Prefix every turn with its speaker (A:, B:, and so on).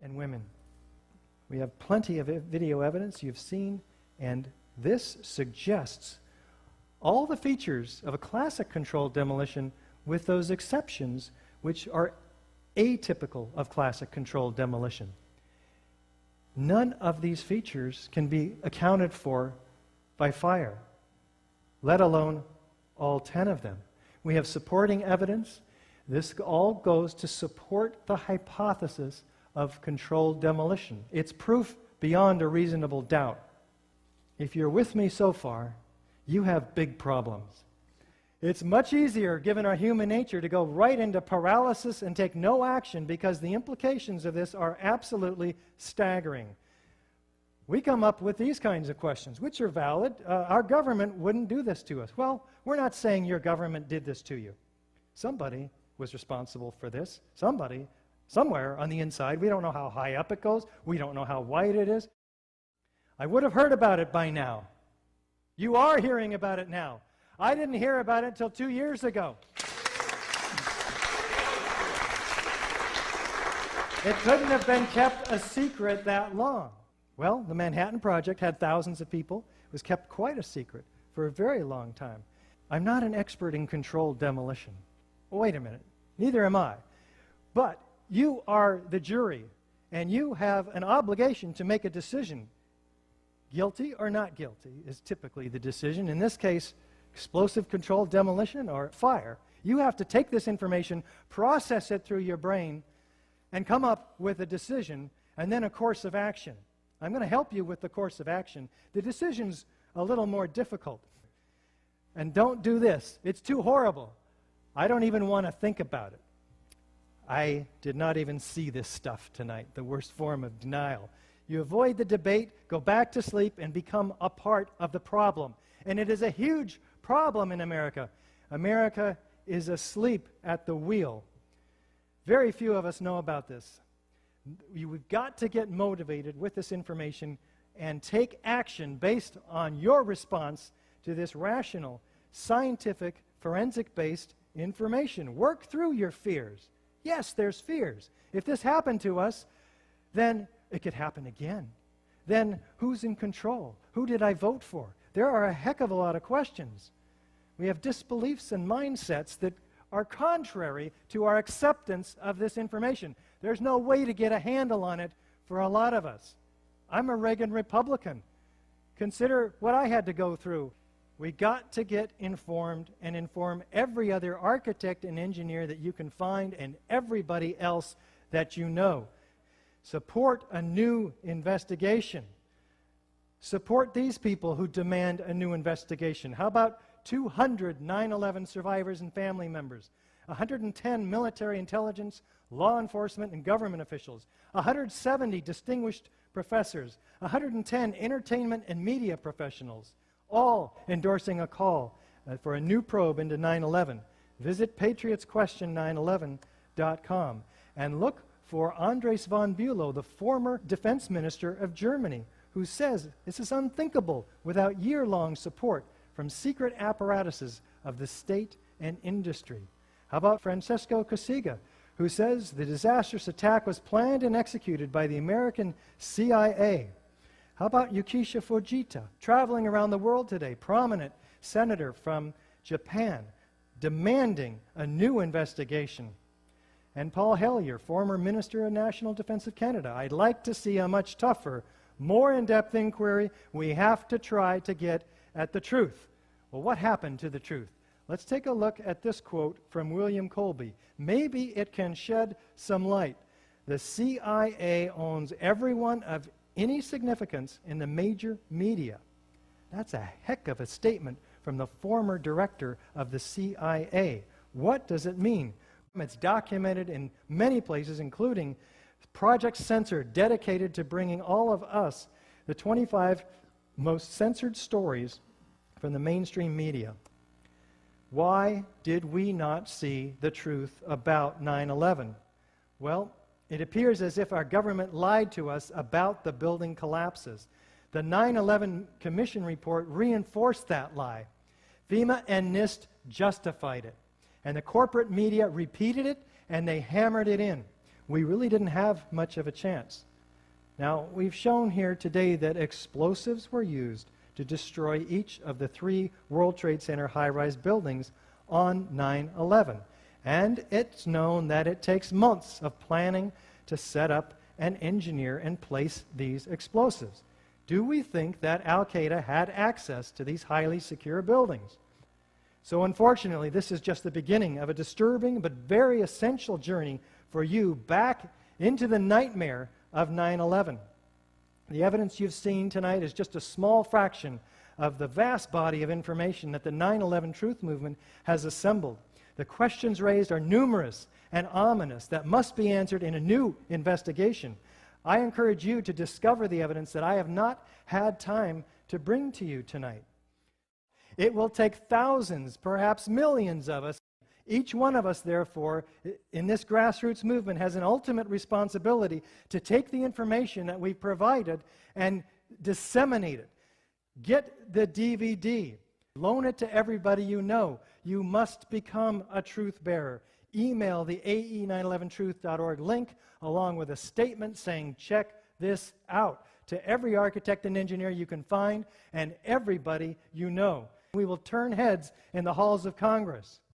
A: and women. We have plenty of video evidence you've seen, and this suggests all the features of a classic controlled demolition with those exceptions which are atypical of classic controlled demolition. None of these features can be accounted for by fire, let alone all 10 of them. We have supporting evidence. This all goes to support the hypothesis of controlled demolition. It's proof beyond a reasonable doubt. If you're with me so far, you have big problems. It's much easier, given our human nature, to go right into paralysis and take no action because the implications of this are absolutely staggering. We come up with these kinds of questions, which are valid. Our government wouldn't do this to us. Well, we're not saying your government did this to you. Somebody was responsible for this. Somebody, somewhere on the inside. We don't know how high up it goes. We don't know how wide it is. I would have heard about it by now. You are hearing about it now. I didn't hear about it until 2 years ago. It couldn't have been kept a secret that long. Well, the Manhattan Project had thousands of people. It was kept quite a secret for a very long time. I'm not an expert in controlled demolition. Wait a minute. Neither am I. But you are the jury, and you have an obligation to make a decision. Guilty or not guilty is typically the decision. In this case, explosive controlled demolition or fire. You have to take this information, process it through your brain, and come up with a decision, and then a course of action. I'm going to help you with the course of action. The decision's a little more difficult. And don't do this. It's too horrible. I don't even want to think about it. I did not even see this stuff tonight, the worst form of denial. You avoid the debate, go back to sleep, and become a part of the problem. And it is a huge problem in America. America is asleep at the wheel. Very few of us know about this. We've got to get motivated with this information and take action based on your response to this rational, scientific, forensic-based information. Work through your fears. Yes, there's fears. If this happened to us, then it could happen again. Then who's in control? Who did I vote for? There are a heck of a lot of questions. We have disbeliefs and mindsets that are contrary to our acceptance of this information. There's no way to get a handle on it for a lot of us. I'm a Reagan Republican. Consider what I had to go through. We got to get informed and inform every other architect and engineer that you can find and everybody else that you know. Support a new investigation. Support these people who demand a new investigation. How about 200 9/11 survivors and family members, 110 military intelligence, law enforcement, and government officials, 170 distinguished professors, 110 entertainment and media professionals, all endorsing a call for a new probe into 9/11. Visit patriotsquestion911.com and look for Andres von Bülow, the former defense minister of Germany, who says this is unthinkable without year-long support from secret apparatuses of the state and industry. How about Francesco Cossiga, who says the disastrous attack was planned and executed by the American CIA? How about Yukisha Fujita, traveling around the world today, prominent senator from Japan, demanding a new investigation? And Paul Hellyer, former Minister of National Defense of Canada. I'd like to see a much tougher, more in-depth inquiry. We have to try to get at the truth. Well, what happened to the truth? Let's take a look at this quote from William Colby. Maybe it can shed some light. The CIA owns everyone of any significance in the major media. That's a heck of a statement from the former director of the CIA. What does it mean? It's documented in many places, including Project Censor, dedicated to bringing all of us the 25 most censored stories from the mainstream media. Why did we not see the truth about 9/11? Well, it appears as if our government lied to us about the building collapses. The 9/11 Commission report reinforced that lie. FEMA and NIST justified it. And the corporate media repeated it, and they hammered it in. we really didn't have much of a chance. Now, we've shown here today that explosives were used to destroy each of the 3 World Trade Center high-rise buildings on 9/11. And it's known that it takes months of planning to set up and engineer and place these explosives. Do we think that Al-Qaeda had access to these highly secure buildings? So unfortunately, this is just the beginning of a disturbing but very essential journey for you back into the nightmare of 9/11. The evidence you've seen tonight is just a small fraction of the vast body of information that the 9/11 Truth Movement has assembled. The questions raised are numerous and ominous that must be answered in a new investigation. I encourage you to discover the evidence that I have not had time to bring to you tonight. It will take thousands, perhaps millions of us. Each one of us, therefore, in this grassroots movement has an ultimate responsibility to take the information that we've provided and disseminate it. Get the DVD. Loan it to everybody you know. You must become a truth bearer. Email the ae911truth.org link along with a statement saying, check this out, to every architect and engineer you can find and everybody you know. We will turn heads in the halls of Congress.